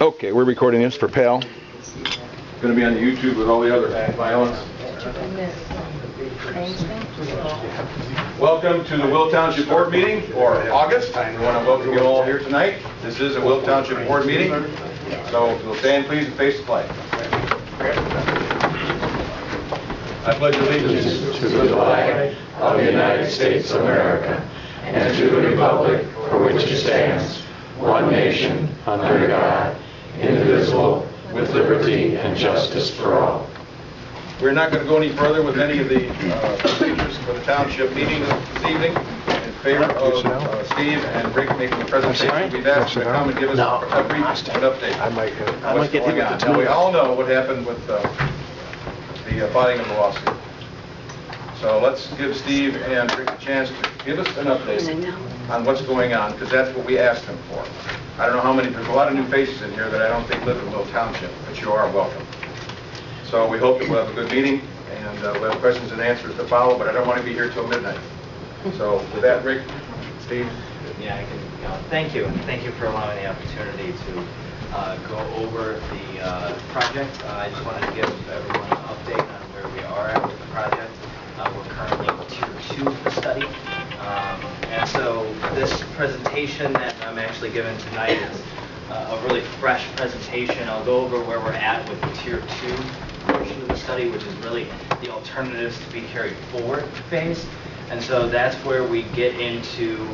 Okay, we're recording this for PAL. Going to be on the YouTube with all the other act violence. Welcome to the Will Township Board meeting for August. I want to welcome you all here tonight. This is a Will Township Board meeting. So if you'll stand please and face the flag. I pledge allegiance to the flag of the United States of America and to the republic for which it stands, one nation, under God, indivisible, with liberty and justice for all. We're not going to go any further with any of the procedures for the township meeting this evening. In favor of Steve and Rick making the presentation, we've asked them to come and give us a brief update. I might get him at the Now, we all know what happened with the filing of the lawsuit. So let's give Steve and Rick a chance to give us an update on what's going on, because that's what we asked them for. I don't know how many, there's a lot of new faces in here that I don't think live in Will Township, but you are welcome. So we hope that we'll have a good meeting, and we'll have questions and answers to follow, but I don't want to be here till midnight. So with that, Rick, Steve. Yeah, I can. Thank you, and thank you for allowing the opportunity to go over the project. I just wanted to give everyone an update on where we are at with the project. We're currently in Tier 2 of the study, and so this presentation that I'm actually giving tonight is a really fresh presentation. I'll go over where we're at with the Tier 2 portion of the study, which is really the alternatives to be carried forward phase. And so that's where we get into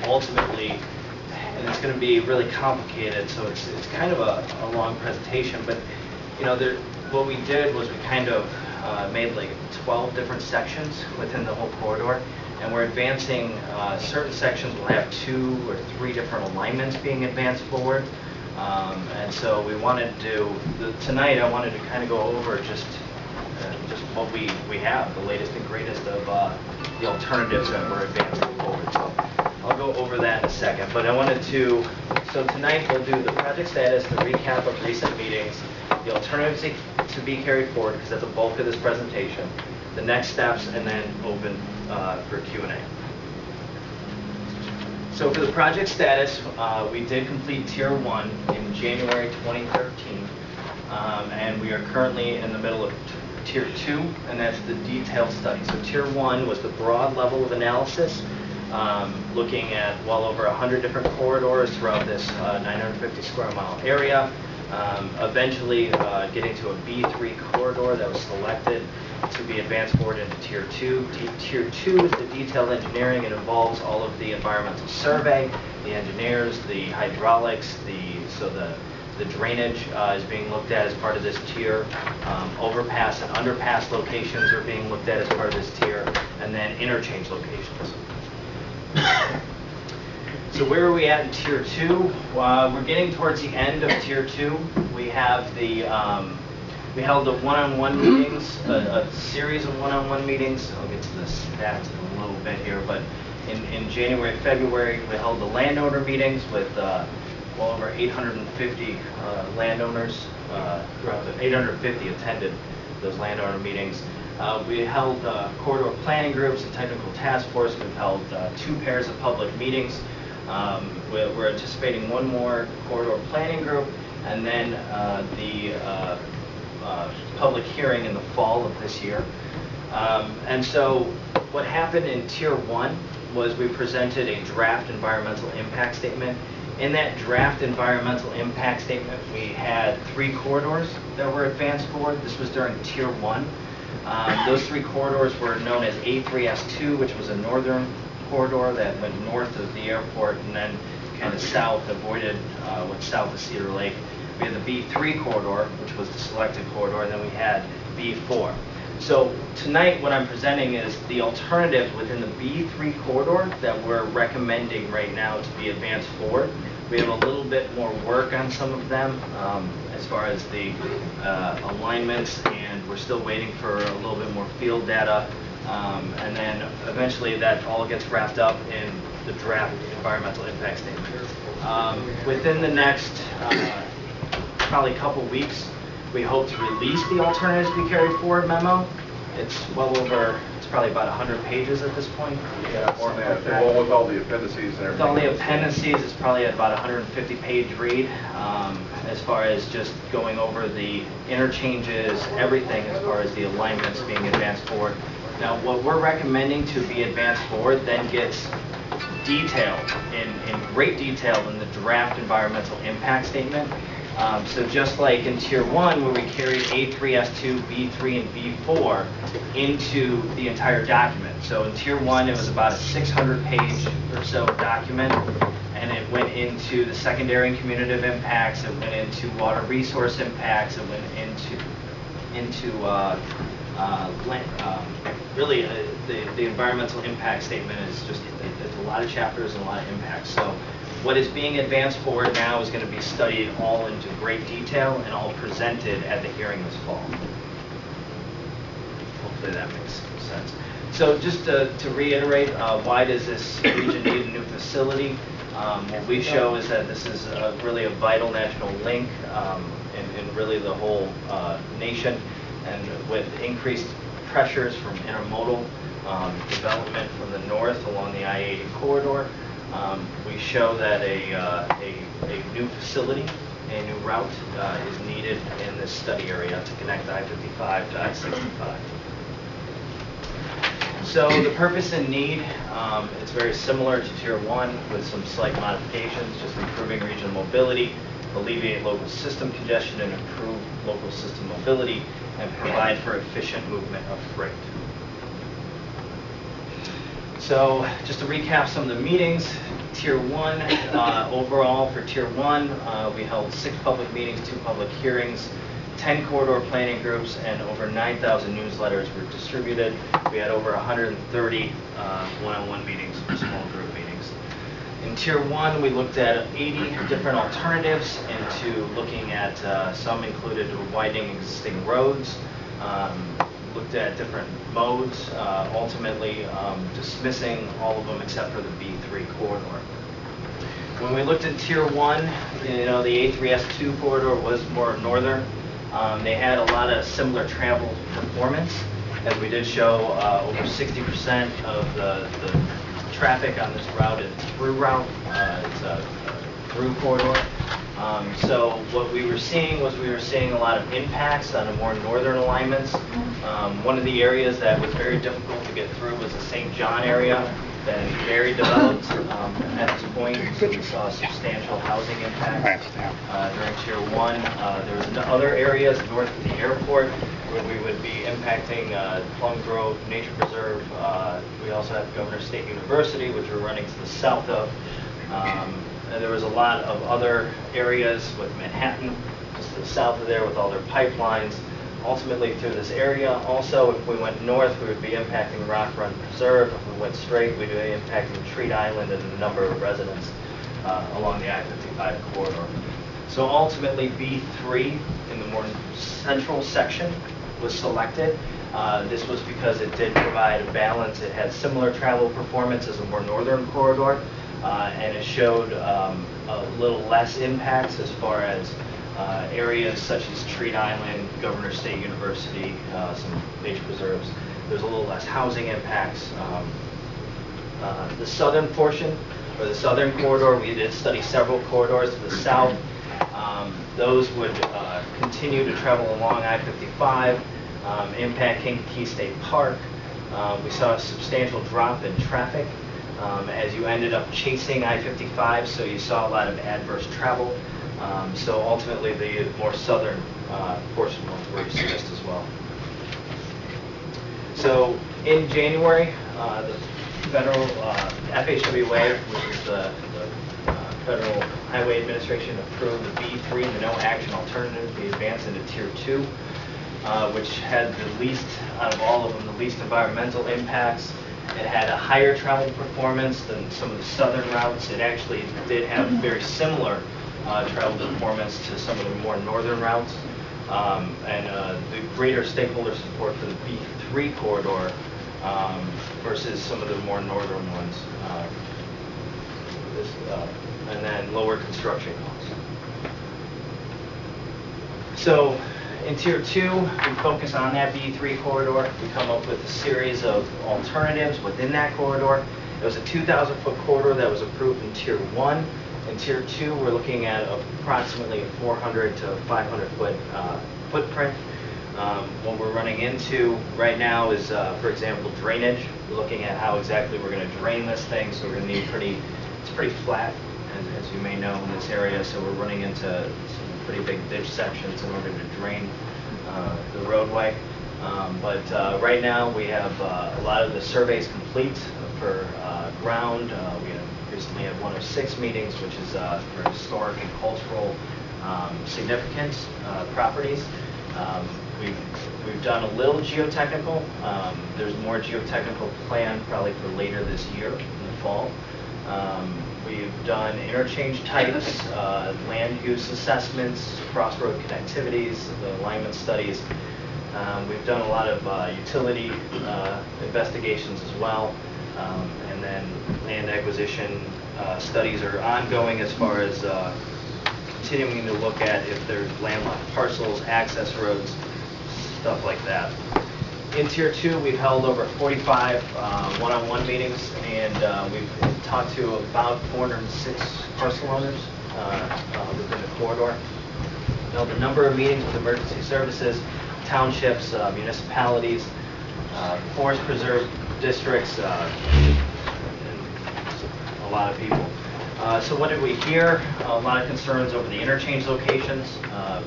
ultimately, and it's going to be really complicated, so it's kind of a long presentation, but you know, what we did was we kind of made like 12 different sections within the whole corridor, and we're advancing certain sections will have 2 or 3 different alignments being advanced forward. And so we wanted to, tonight I wanted to kind of go over just what we have, the latest and greatest of the alternatives that we're advancing forward. So I'll go over that in a second, but I wanted to, so tonight we'll do the project status, the recap of recent meetings, the alternatives to be carried forward, because that's the bulk of this presentation, the next steps, and then open for Q&A. So for the project status, we did complete Tier 1 in January 2013, and we are currently in the middle of Tier 2, and that's the detailed study. So Tier 1 was the broad level of analysis, looking at well over 100 different corridors throughout this 950 square mile area, eventually getting to a B3 corridor that was selected to be advanced forward into Tier 2. Tier 2 is the detailed engineering. It involves all of the environmental survey, the engineers, the hydraulics, the drainage is being looked at as part of this tier. Overpass and underpass locations are being looked at as part of this tier, and then interchange locations. So where are we at in Tier 2? We're getting towards the end of Tier 2. We have the we held the one-on-one meetings, a series of one-on-one meetings. I'll get to the stats in a little bit here, but in January, February, we held the landowner meetings with well over 850 landowners. Throughout the 850 attended those landowner meetings. We held corridor planning groups and technical task force. We've held 2 pairs of public meetings. We're anticipating 1 more corridor planning group, and then the public hearing in the fall of this year. And so what happened in Tier 1 was we presented a draft environmental impact statement. In that draft environmental impact statement, we had 3 corridors that were advanced forward. This was during Tier 1. Those 3 corridors were known as A3S2, which was a northern corridor that went north of the airport and then kind of south, went south of Cedar Lake. We had the B3 corridor, which was the selected corridor, and then we had B4. So tonight what I'm presenting is the alternatives within the B3 corridor that we're recommending right now to be advanced forward. We have a little bit more work on some of them as far as the alignments, and we're still waiting for a little bit more field data. And then eventually that all gets wrapped up in the draft environmental impact statement. Within the next probably couple weeks, we hope to release the alternatives to be carried forward memo. It's well over probably about 100 pages at this point. Yeah, more than that. Well, with all the appendices and everything. With all the appendices, it's probably at about 150-page read, as far as just going over the interchanges, everything as far as the alignments being advanced forward. Now, what we're recommending to be advanced forward then gets detailed in great detail in the draft environmental impact statement. So just like in Tier 1, where we carried A3, S2, B3, and B4 into the entire document. So in Tier 1, it was about a 600-page or so document, and it went into the secondary and commutative impacts, it went into water resource impacts, it went into really the environmental impact statement is just, it's a lot of chapters and a lot of impacts. So what is being advanced forward now is going to be studied all into great detail and all presented at the hearing this fall. Hopefully that makes sense. So just to reiterate, why does this region need a new facility? What we show is that this is really a vital national link in really the whole nation, and with increased pressures from intermodal development from the north along the I-80 corridor, we show that a new facility, a new route is needed in this study area to connect I-55 to I-65. So the purpose and need, it's very similar to Tier 1 with some slight modifications, just improving regional mobility, alleviate local system congestion, and improve local system mobility, and provide for efficient movement of freight. So just to recap some of the meetings, Tier 1, overall for Tier 1, we held 6 public meetings, 2 public hearings, 10 corridor planning groups, and over 9,000 newsletters were distributed. We had over 130 one-on-one meetings or small group meetings. In Tier 1, we looked at 80 different alternatives into looking at, some included widening existing roads, looked at different modes, ultimately dismissing all of them except for the B3 corridor. When we looked at Tier 1, you know, the A3S2 corridor was more northern. They had a lot of similar travel performance, as we did show over 60% of the traffic on this route is through route. It's a through corridor. So what we were seeing was a lot of impacts on the more northern alignments. One of the areas that was very difficult to get through was the St. John area, that is very developed at this point. So we saw substantial housing impacts during Tier 1. There's other areas north of the airport where we would be impacting Plum Grove Nature Preserve. We also have Governor State University, which we're running to the south of. And there was a lot of other areas with Manhattan, just to the south of there with all their pipelines, ultimately through this area. Also, if we went north, we would be impacting Rock Run Preserve. If we went straight, we'd be impacting Treat Island and a number of residents along the I-55 corridor. So ultimately, B3 in the more central section was selected. This was because it did provide a balance. It had similar travel performance as a more northern corridor, and it showed a little less impacts as far as areas such as Treat Island, Governor State University, some nature preserves. There's a little less housing impacts. The southern portion, or the southern corridor, we did study several corridors to the south. Those would continue to travel along I-55, impact Kankakee State Park. We saw a substantial drop in traffic as you ended up chasing I-55, so you saw a lot of adverse travel. So ultimately, the more southern portion were dismissed as well. So in January, the federal FHWA, which is the Federal Highway Administration, approved the B3, the no action alternative, be advanced into Tier 2, which had the least, out of all of them, the least environmental impacts. It had a higher travel performance than some of the southern routes. It actually did have very similar travel performance to some of the more northern routes, and the greater stakeholder support for the B3 corridor versus some of the more northern ones, and then lower construction costs. So In Tier 2, we focus on that B3 corridor. We come up with a series of alternatives within that corridor. It was a 2,000-foot corridor that was approved in Tier 1. In Tier 2, we're looking at approximately a 400 to 500-foot footprint. What we're running into right now is, for example, drainage. We're looking at how exactly we're going to drain this thing, so we're going to need it's pretty flat, as you may know, in this area, so we're running into some pretty big ditch sections in order to drain the roadway. But right now, we have a lot of the surveys complete for ground. We recently had 106 meetings, which is for historic and cultural significance properties. We've done a little geotechnical. There's more geotechnical planned probably for later this year in the fall. We've done interchange types, land use assessments, crossroad connectivities, the alignment studies. We've done a lot of utility investigations as well. And then land acquisition studies are ongoing as far as continuing to look at if there's landlocked parcels, access roads, stuff like that. In Tier 2, we've held over 45 one-on-one meetings, and we've talked to about 406 parcel owners within the corridor. Held a number of meetings with emergency services, townships, municipalities, forest preserve districts, and a lot of people. So what did we hear? A lot of concerns over the interchange locations,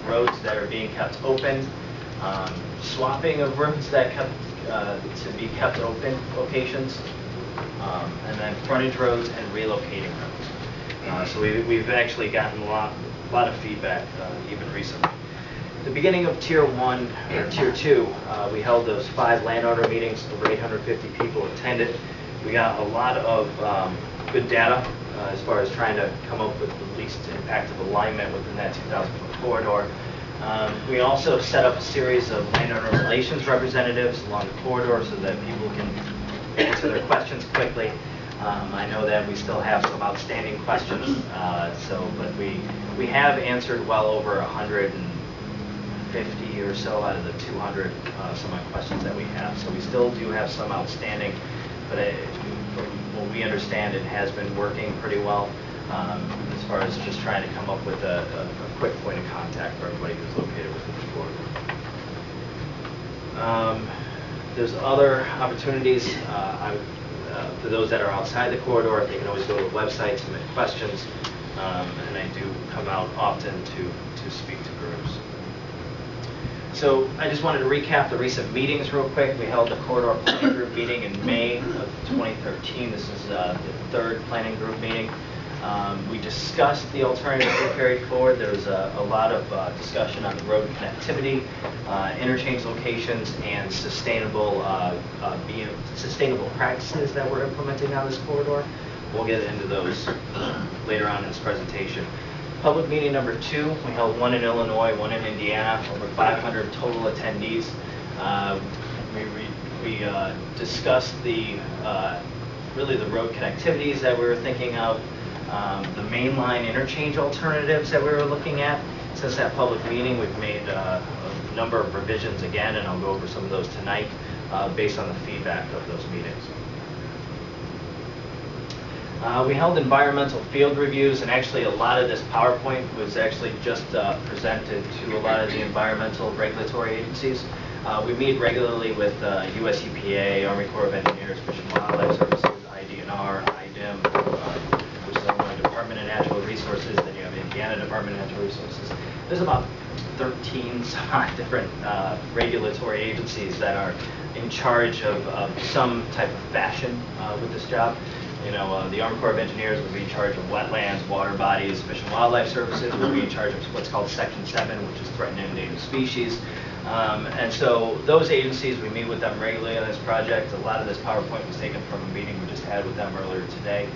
roads that are being kept open, swapping of roads that to be kept open locations, and then frontage roads and relocating roads. So we've actually gotten a lot of feedback even recently. At the beginning of Tier 1 or Tier 2, we held those 5 landowner meetings. Over 850 people attended. We got a lot of good data as far as trying to come up with the least impact of alignment within that 2,000-foot corridor. We also set up a series of landowner relations representatives along the corridor so that people can answer their questions quickly. I know that we still have some outstanding questions, but we have answered well over 150 or so out of the 200 some odd questions that we have. So we still do have some outstanding, but from what we understand, it has been working pretty well as far as just trying to come up with a quick point of contact for everybody who's located within the corridor. There's other opportunities for those that are outside the corridor. They can always go to the website, submit questions, and I do come out often to speak to groups. So I just wanted to recap the recent meetings real quick. We held the corridor planning group meeting in May of 2013. This is the 3rd planning group meeting. We discussed the alternatives we carried forward. There was a lot of discussion on the road connectivity, interchange locations, and sustainable practices that we're implementing on this corridor. We'll get into those later on in this presentation. Public meeting number 2, we held one in Illinois, one in Indiana, over 500 total attendees. We discussed really the road connectivities that we were thinking of, the mainline interchange alternatives that we were looking at. Since that public meeting, we've made a number of revisions again, and I'll go over some of those tonight based on the feedback of those meetings. We held environmental field reviews, and actually a lot of this PowerPoint was actually just presented to a lot of the environmental regulatory agencies. We meet regularly with US EPA, Army Corps of Engineers, Fish and Wildlife Services, IDNR, IDIM, which is Illinois Department of Natural Resources, then you have Indiana Department of Natural Resources. There's about 13 different regulatory agencies that are in charge of some type of fashion with this job. You know, the Army Corps of Engineers would be in charge of wetlands, water bodies. Fish and Wildlife Services would be in charge of what's called Section 7, which is threatened and endangered species. And so those agencies, we meet with them regularly on this project. A lot of this PowerPoint was taken from a meeting we just had with them earlier today.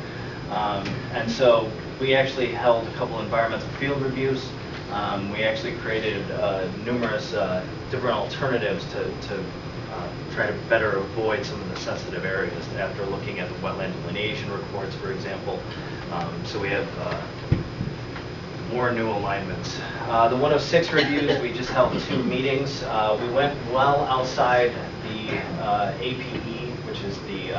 And so we actually held a couple environmental field reviews. We actually created numerous different alternatives to try to better avoid some of the sensitive areas after looking at the wetland delineation reports, for example. So we have more new alignments. The 106 reviews, we just held 2 meetings. We went well outside the APE, which is the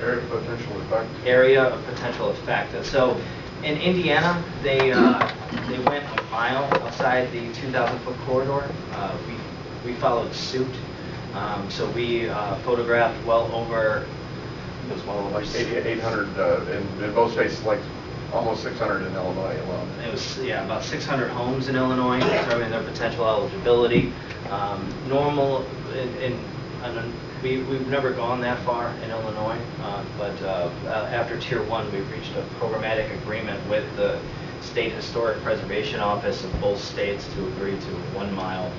Area of potential effect. area of potential effect. So in Indiana, they went a mile outside the 2,000-foot corridor. We followed suit. So we photographed well over. It was well over 800 in most states, like almost 600 in Illinois alone. It was about 600 homes in Illinois, determining their potential eligibility. Normal we've never gone that far in Illinois, but after Tier 1, we've reached a programmatic agreement with the State Historic Preservation Office of both states to agree to a 1 mile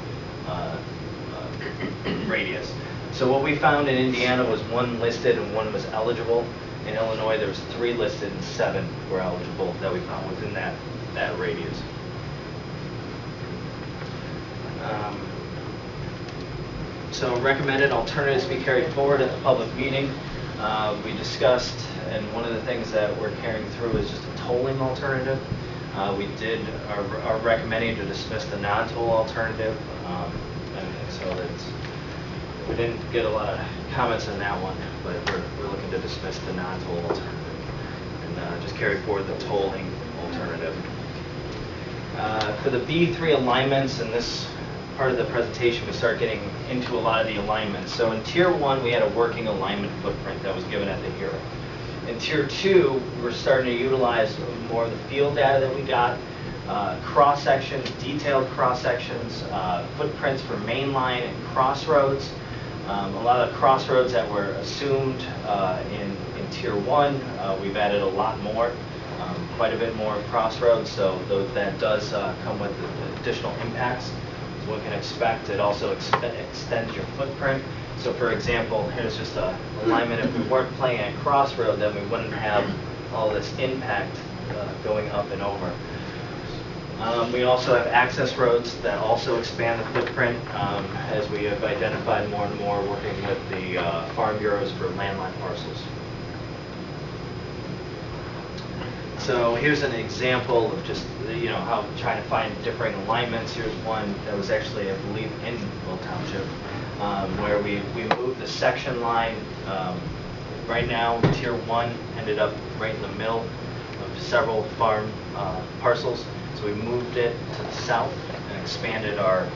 radius. So what we found in Indiana was 1 listed and 1 was eligible. In Illinois, there was 3 listed and 7 were eligible that we found within that radius. So recommended alternatives be carried forward at the public meeting. We discussed, and one of the things that we're carrying through is just a tolling alternative. We are recommending to dismiss the non-toll alternative, and so we didn't get a lot of comments on that one, but we're looking to dismiss the non-toll alternative and just carry forward the tolling alternative. For the B3 alignments, and this part of the presentation, we start getting into a lot of the alignments. So in Tier 1, we had a working alignment footprint that was given at the hearing. In Tier 2, we're starting to utilize more of the field data that we got, cross-sections, detailed cross-sections, footprints for mainline and crossroads. A lot of crossroads that were assumed in Tier 1, we've added a lot more, quite a bit more crossroads, so that does come with additional impacts. One can expect. It also extends your footprint. So for example, here's just a alignment. If we weren't playing at crossroad, then we wouldn't have all this impact going up and over. We also have access roads that also expand the footprint as we have identified more and more working with the farm bureaus for landline parcels. So here's an example of just how trying to find differing alignments. Here's one that was actually, I believe, in Will Township, where we moved the section line. Right now, Tier 1 ended up right in the middle of several farm parcels. So we moved it to the south and expanded our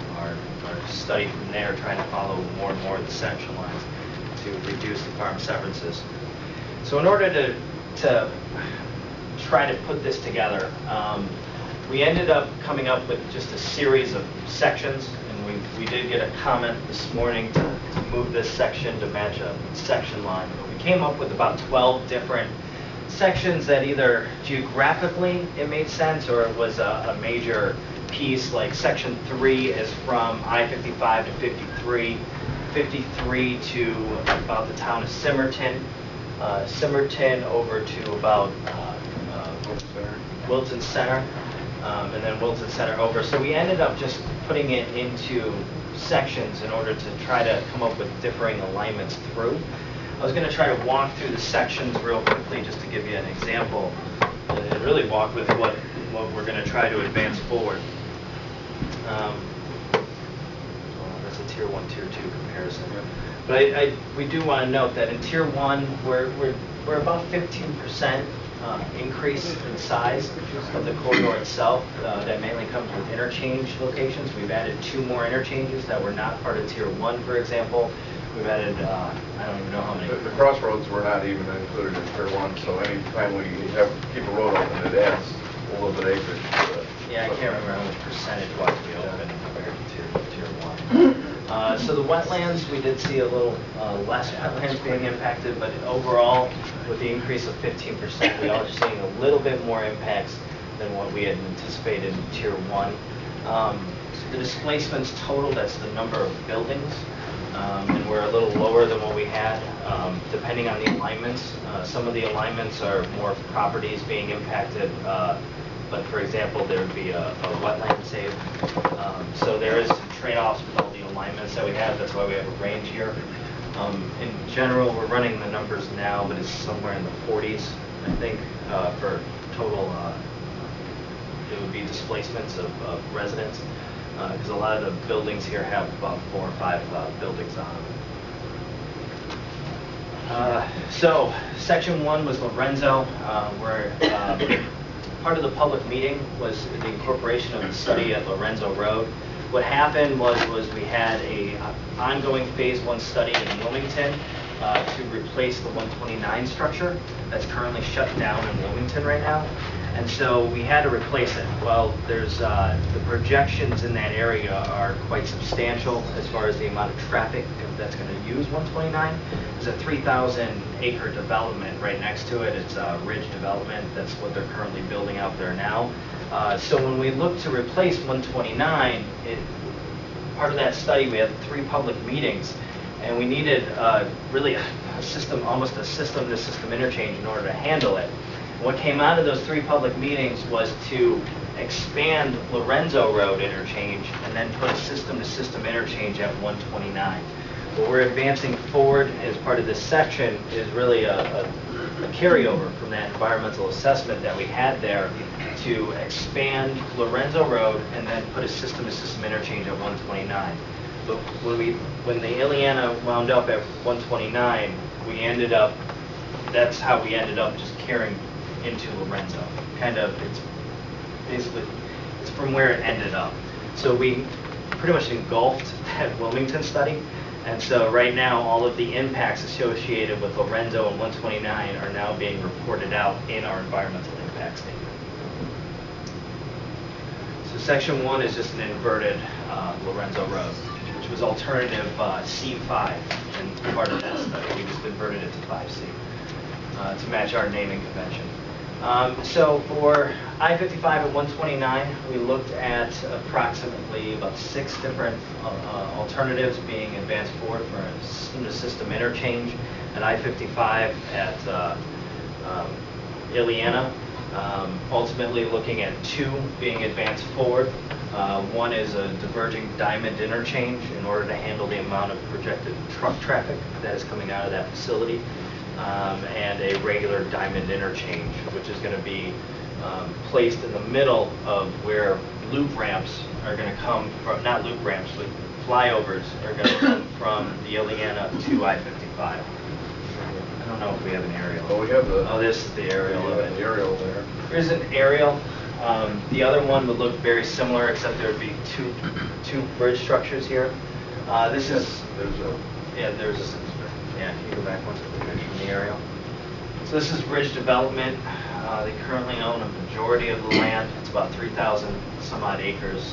study from there, trying to follow more and more of the section lines to reduce the farm severances. So in order to try to put this together, we ended up coming up with just a series of sections, and we did get a comment this morning to move this section to match a section line. But we came up with about 12 different sections that either geographically it made sense or it was a major piece. Like Section 3 is from I-55 to 53, 53 to about the town of Simerton, Simerton over to about Wilton Center, and then Wilton Center over. So we ended up just putting it into sections in order to try to come up with differing alignments through. I was going to try to walk through the sections real quickly just to give you an example and really walk with what we're going to try to advance forward. That's a Tier 1, Tier 2 comparison. But we do want to note that in Tier 1, we're about 15% increase in size of the corridor itself. That mainly comes with interchange locations. We've added 2 more interchanges that were not part of Tier 1, for example. We've added, I don't even know how many. The crossroads were not even included in Tier 1, so any time we keep a road open, it adds a little bit acreage to it. Yeah, I can't remember how much percentage-wise we opened compared to Tier 1. So the wetlands, we did see a little less wetlands being impacted, but overall, with the increase of 15%, we are seeing a little bit more impacts than what we had anticipated in Tier 1. The displacements total, that's the number of buildings, and we're a little lower than what we had, depending on the alignments. Some of the alignments are more properties being impacted, but for example, there would be a wetland save. So there is some trade-offs with all the alignments that we have. That's why we have a range here. In general, we're running the numbers now, but it's somewhere in the 40s, I think, for total displacements of residents, because a lot of the buildings here have about 4 or 5 buildings on them. So, section 1 was Lorenzo, where part of the public meeting was the incorporation of the study at Lorenzo Road. What happened was we had a ongoing phase 1 study in Wilmington to replace the 129 structure that's currently shut down in Wilmington right now. And so we had to replace it. Well, there's the projections in that area are quite substantial as far as the amount of traffic that's going to use 129. There's a 3,000-acre development right next to it. It's a ridge development. That's what they're currently building out there now. So when we look to replace 129, part of that study, we had 3 public meetings, and we needed really a system, almost a system-to-system interchange in order to handle it. What came out of those 3 public meetings was to expand Lorenzo Road interchange and then put a system-to-system interchange at 129. What we're advancing forward as part of this section is really a carryover from that environmental assessment that we had there to expand Lorenzo Road and then put a system-to-system interchange at 129. But when the Illiana wound up at 129, we ended up, that's how we ended up just carrying into Lorenzo. Kind of, it's basically, it's from where it ended up. So we pretty much engulfed that Wilmington study. And so right now, all of the impacts associated with Lorenzo and 129 are now being reported out in our environmental impact statement. So section 1 is just an inverted Lorenzo Road, which was alternative C5 and part of that study. We just inverted it to 5C to match our naming convention. So for I-55 at 129, we looked at approximately about 6 different alternatives being advanced forward for a system-to-system interchange at I-55 at Illiana. Ultimately looking at 2 being advanced forward. One is a diverging diamond interchange in order to handle the amount of projected truck traffic that is coming out of that facility. And a regular diamond interchange, which is going to be placed in the middle of where loop ramps are going to come from, not loop ramps, but flyovers are going to come from the Illiana to I-55. I don't know if we have an aerial. Well, we have the... Oh, this is the aerial of it. The aerial there. There's an aerial. The other one would look very similar, except there would be two bridge structures here. This is... There's a... Yeah, there's... Yeah, can you go back one to the picture from the aerial? So this is bridge development. They currently own a majority of the land. It's about 3,000 some odd acres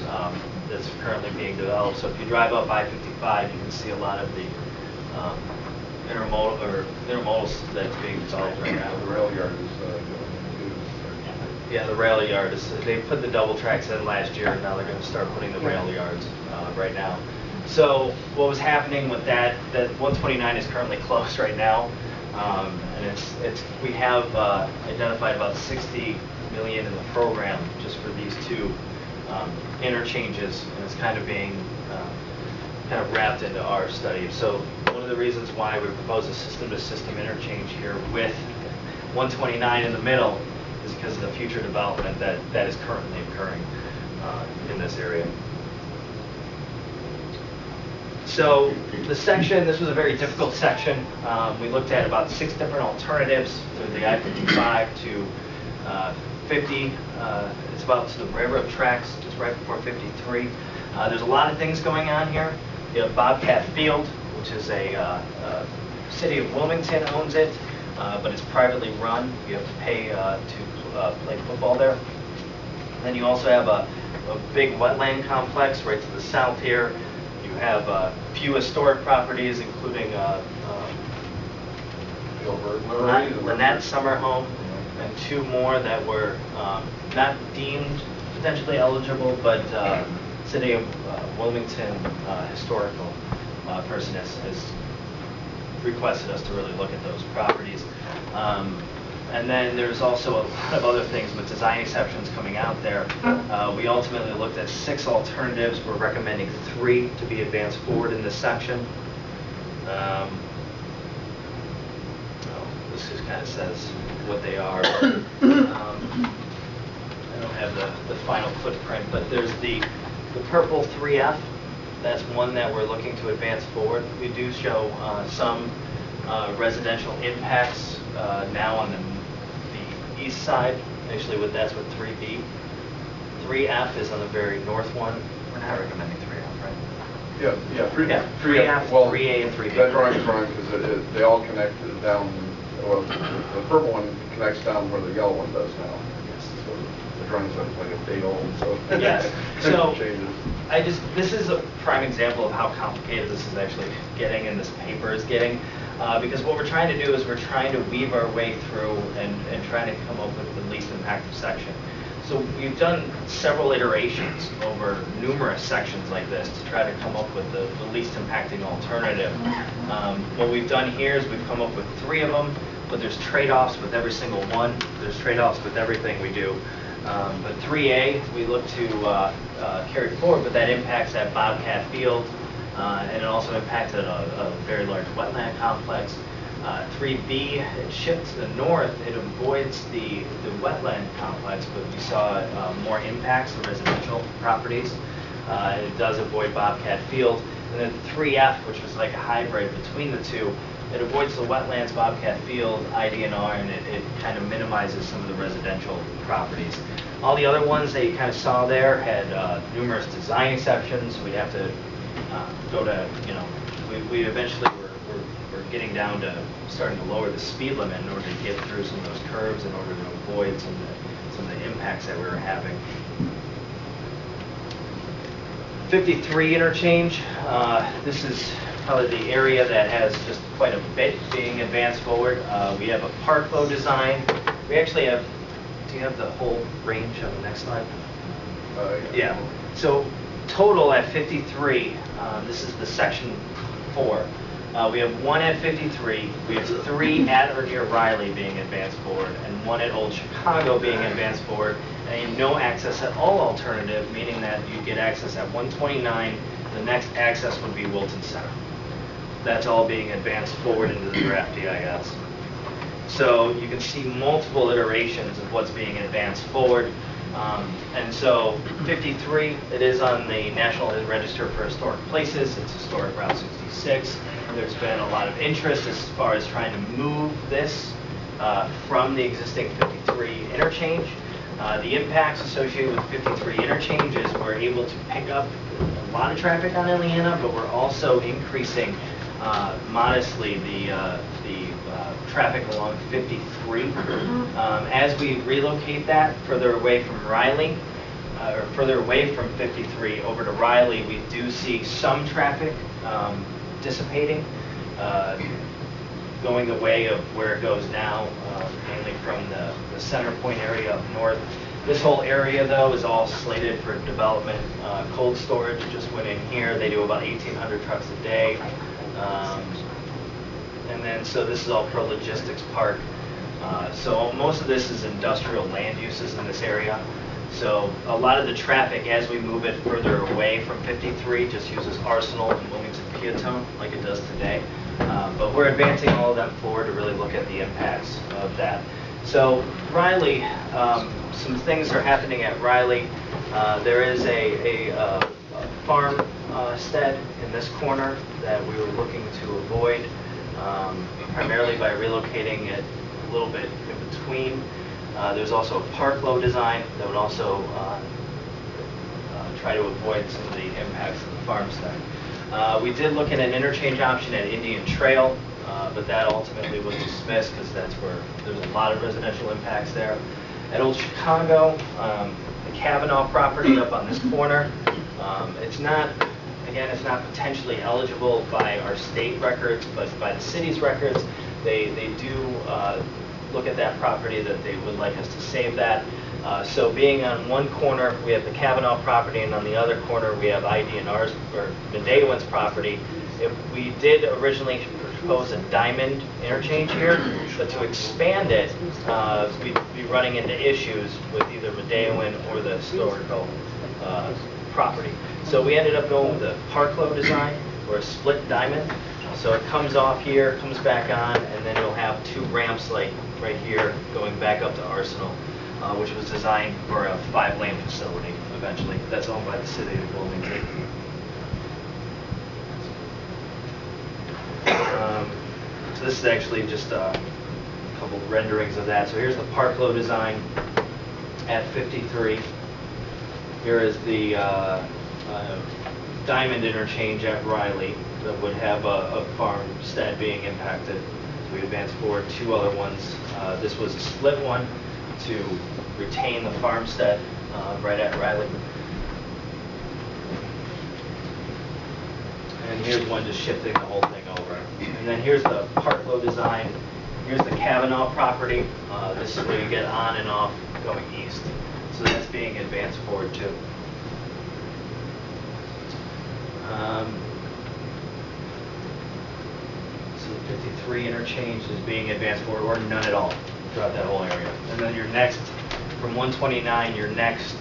that's currently being developed. So if you drive up I-55, you can see a lot of the intermodals that's being developed right now. The rail yard is Yeah, the rail yard is. They put the double tracks in last year, and now they're going to start putting the rail yards right now. So what was happening with that 129 is currently closed right now, and we have identified about 60 million in the program just for these 2 interchanges, and it's kind of being kind of wrapped into our study. So one of the reasons why we propose a system-to-system interchange here with 129 in the middle is because of the future development that is currently occurring in this area. So the section, this was a very difficult section. We looked at about 6 different alternatives through the I-55 to 50. It's about to the railroad tracks, just right before 53. There's a lot of things going on here. You have Bobcat Field, which is a city of Wilmington owns it, but it's privately run. You have to pay to play football there. And then you also have a big wetland complex right to the south here. You have a few historic properties, including Lynette Summer Home, and 2 more that were not deemed potentially eligible, but City of Wilmington historical person has requested us to really look at those properties. And then there's also a lot of other things with design exceptions coming out there. We ultimately looked at 6 alternatives. We're recommending 3 to be advanced forward in this section. This just kind of says what they are. I don't have have the final footprint, but there's the purple 3F. That's one that we're looking to advance forward. We do show some residential impacts now on the east side. Actually, that's what 3B. 3F is on the very north one. We're not recommending 3F, right? Yeah, 3F, well, 3A, and 3B. That drawing's wrong because they all connect down, well, the purple one connects down where the yellow one does now. So the drawing's like a day old, so. Yes. So changes. this is a prime example of how complicated this is actually getting and this paper is getting. Because what we're trying to do is we're trying to weave our way through and trying to come up with the least impactful section. So we've done several iterations over numerous sections like this to try to come up with the least impacting alternative. What we've done here is we've come up with 3 of them, but there's trade-offs with every single one. There's trade-offs with everything we do. But 3A, we look to carry forward, but that impacts that Bobcat Field, and it also impacted a very large wetland complex. 3B, it shifts to the north, it avoids the wetland complex, but we saw more impacts to residential properties. It does avoid Bobcat Field. And then 3F, which was like a hybrid between the two, it avoids the wetlands, Bobcat Field, IDNR, and it kind of minimizes some of the residential properties. All the other ones that you kind of saw there had numerous design exceptions. We'd have to go to, we eventually we're getting down to starting to lower the speed limit in order to get through some of those curves in order to avoid some of the impacts that we were having. 53 interchange. This is probably the area that has just quite a bit being advanced forward. We have a park flow design. We actually have, do you have the whole range on the next slide? Yeah. So total at 53, this is the section 4. We have 1 at 53, we have 3 at or near Riley being advanced forward, and 1 at Old Chicago being advanced forward, and a no access at all alternative, meaning that you get access at 129, the next access would be Wilton Center. That's all being advanced forward into the draft DIS. So you can see multiple iterations of what's being advanced forward. And so 53, it is on the National Register for Historic Places. It's Historic Route 66. There's been a lot of interest as far as trying to move this from the existing 53 interchange. The impacts associated with 53 interchange is we're able to pick up a lot of traffic on Illiana, but we're also increasing modestly the traffic along 53. As we relocate that further away from Riley, or further away from 53 over to Riley, we do see some traffic dissipating, going the way of where it goes now, mainly from the center point area up north. This whole area, though, is all slated for development. Cold storage just went in here. They do about 1,800 trucks a day. And then, so this is all pro logistics park. So most of this is industrial land uses in this area. So a lot of the traffic, as we move it further away from 53, just uses Arsenal and Wilmington Peatone like it does today. But we're advancing all of them forward to really look at the impacts of that. So Riley, some things are happening at Riley. There is a farmstead in this corner that we were looking to avoid, primarily by relocating it a little bit in between. There's also a park low design that would also try to avoid some of the impacts of the farmstead. We did look at an interchange option at Indian Trail, but that ultimately was dismissed because that's where there's a lot of residential impacts there. At Old Chicago, the Kavanaugh property up on this corner, it's not potentially eligible by our state records, but by the city's records, they do look at that property that they would like us to save that. So being on one corner, we have the Kavanaugh property, and on the other corner, we have IDNR's, or Medewan's property. If we did originally propose a diamond interchange here, but to expand it, we'd be running into issues with either Medewan or the historical property. So we ended up going with the park low design, or a split diamond. So it comes off here, comes back on, and then you'll have 2 ramps like right here going back up to Arsenal. which was designed for a 5-lane facility eventually. That's owned by the city of Wilmington. So this is actually just a couple renderings of that. So here's the park low design at 53. Here is the diamond interchange at Riley that would have a farmstead being impacted. So we advanced forward 2 other ones. This was a split one to retain the farmstead right at Riley. And here's one just shifting the whole thing over. And then here's the park low design. Here's the Kavanaugh property. This is where you get on and off going east. So that's being advanced forward too. So the 53 interchange is being advanced forward, or none at all throughout that whole area. And then your next, from 129, your next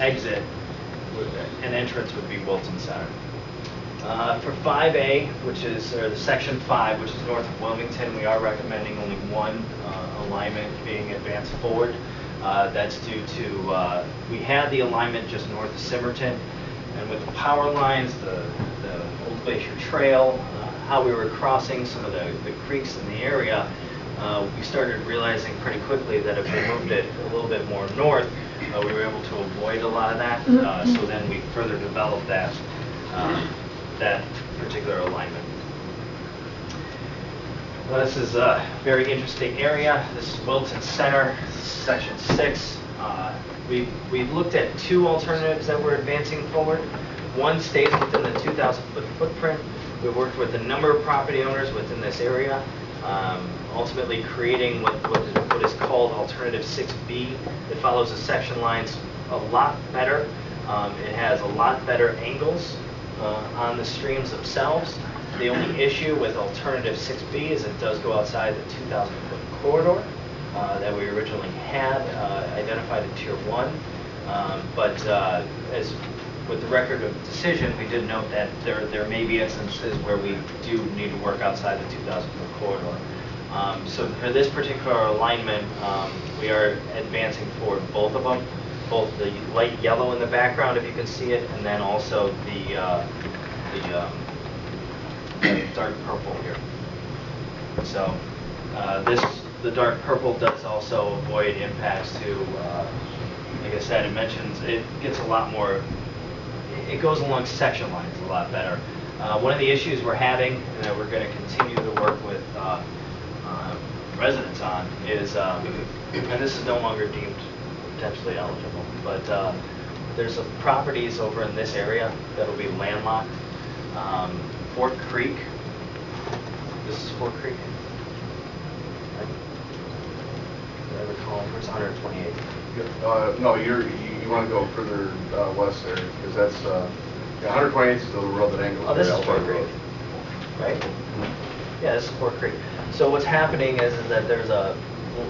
exit, an entrance would be Wilton Center. For 5A, which is the section 5, which is north of Wilmington, we are recommending only one alignment being advanced forward. That's due to, we had the alignment just north of Simmerton, and with the power lines, the Old Glacier Trail, how we were crossing some of the creeks in the area, we started realizing pretty quickly that if we moved it a little bit more north, we were able to avoid a lot of that. So then we further developed that particular alignment. Well, this is a very interesting area. This is Wilton Center, section 6. We've looked at 2 alternatives that we're advancing forward. One stays within the 2,000-foot footprint. We worked with a number of property owners within this area, ultimately creating what is called Alternative 6B. It follows the section lines a lot better. It has a lot better angles on the streams themselves. The only issue with Alternative 6B is it does go outside the 2,000-foot corridor that we originally had identified in Tier 1. But as with the record of decision, we did note that there may be instances where we do need to work outside the 2,000-foot corridor. So for this particular alignment, we are advancing forward both of them, both the light yellow in the background, if you can see it, and then also the dark purple here. So the dark purple does also avoid impacts to, like I said, it gets a lot more, it goes along section lines a lot better. One of the issues we're having, and that we're going to continue to work with residents on, is, and this is no longer deemed potentially eligible, but there's some properties over in this area that will be landlocked. Fort Creek, this is Fort Creek. I recall, where's 128? No, you want to go further west there, because that's, 128 is the road that angles. Oh, this is Fort Creek, right? Yeah, this is Fort Creek. So what's happening is that there's a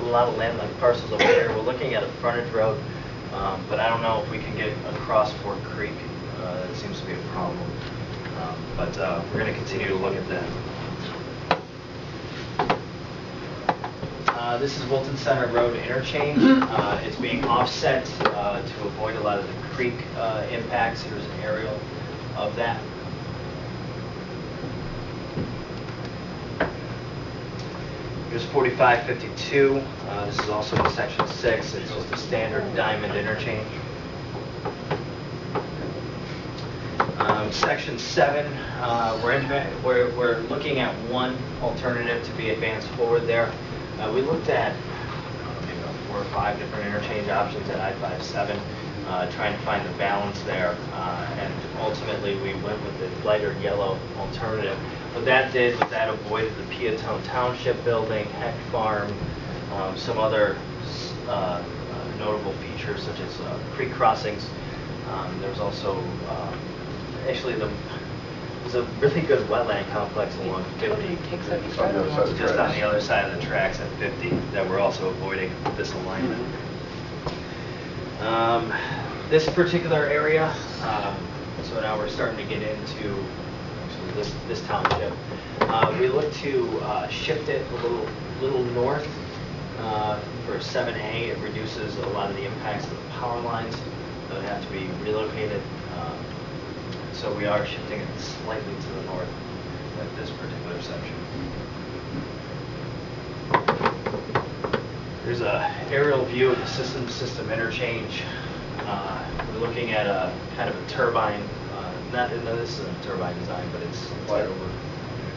lot of landlocked parcels over here. We're looking at a frontage road, but I don't know if we can get across Fort Creek. It seems to be a problem. But we're going to continue to look at that. This is Wilton Center Road interchange. It's being offset to avoid a lot of the creek impacts. Here's an aerial of that. Here's 4552. This is also in section 6. It's just a standard diamond interchange. Section 7, we're looking at one alternative to be advanced forward there. We looked at maybe about 4 or 5 different interchange options at I-57, trying to find the balance there, and ultimately we went with the lighter yellow alternative. What that did was that avoided the Peatone Township building, Heck Farm, some other notable features such as creek crossings. There was also actually there's a really good wetland complex along 50, just on the other side of the tracks at 50, that we're also avoiding this alignment. This particular area, so now we're starting to get into this township. We look to shift it a little north For 7A, it reduces a lot of the impacts of the power lines that would have to be relocated. So we are shifting it slightly to the north at this particular section. Here's a aerial view of the system interchange. We're looking at a kind of a turbine. No, this isn't a turbine design, but it's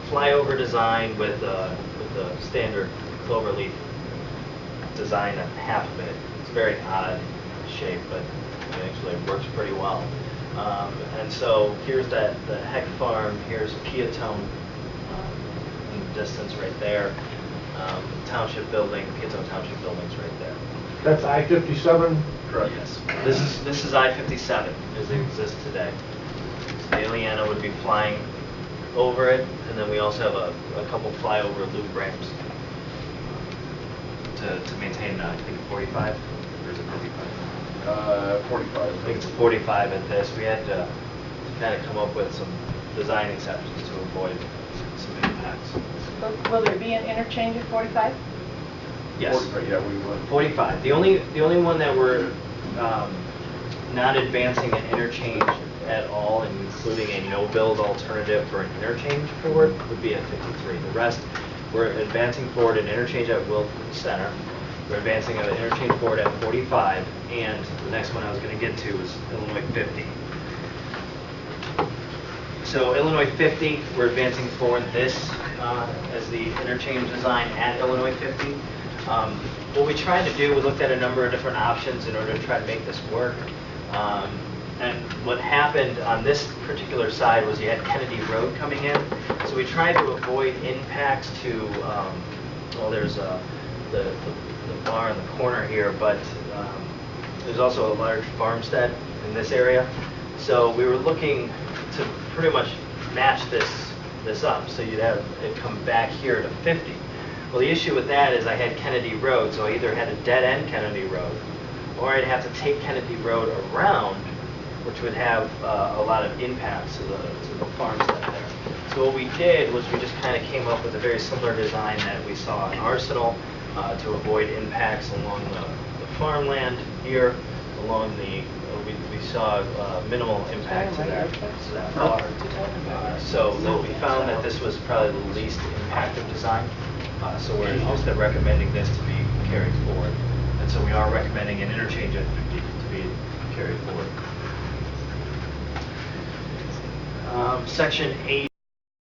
flyover design with the standard cloverleaf design at half of it. It's a very odd shape, but it actually works pretty well. And so here's the Heck Farm. Here's Peatone in the distance right there. Township building, Peatone Township building's right there. That's I-57? Correct. Yes. This is I-57 as it exists today. So the Illiana would be flying over it, and then we also have a couple flyover loop ramps to maintain, I think, 45, or is it 55? 45. I think it's 45 at this. We had to kind of come up with some design exceptions to avoid some impacts. Will there be an interchange at 45? Yes. 45, yeah, we would. 45. The only one that we're not advancing an interchange at all, including a no-build alternative for an interchange forward, would be at 53. The rest, we're advancing forward an interchange at Wilton Center. We're advancing an interchange forward at 45, and the next one I was going to get to is Illinois 50. So Illinois 50, we're advancing forward this as the interchange design at Illinois 50. What we tried to do, we looked at a number of different options in order to try to make this work. And what happened on this particular side was you had Kennedy Road coming in. So we tried to avoid impacts to, well, there's the bar in the corner here, but there's also a large farmstead in this area. So we were looking to pretty much match this up. So you'd have it come back here to 50. Well, the issue with that is I had Kennedy Road, so I either had to dead end Kennedy Road, or I'd have to take Kennedy Road around, which would have a lot of impacts to the farmstead there. So what we did was we just kind of came up with a very similar design that we saw in Arsenal to avoid impacts along the farmland here, along the, we saw minimal impact to that water. So we found that this was probably the least impactful design. So we're instead recommending this to be carried forward. And so we are recommending an interchange at 50 to be carried forward. Section 8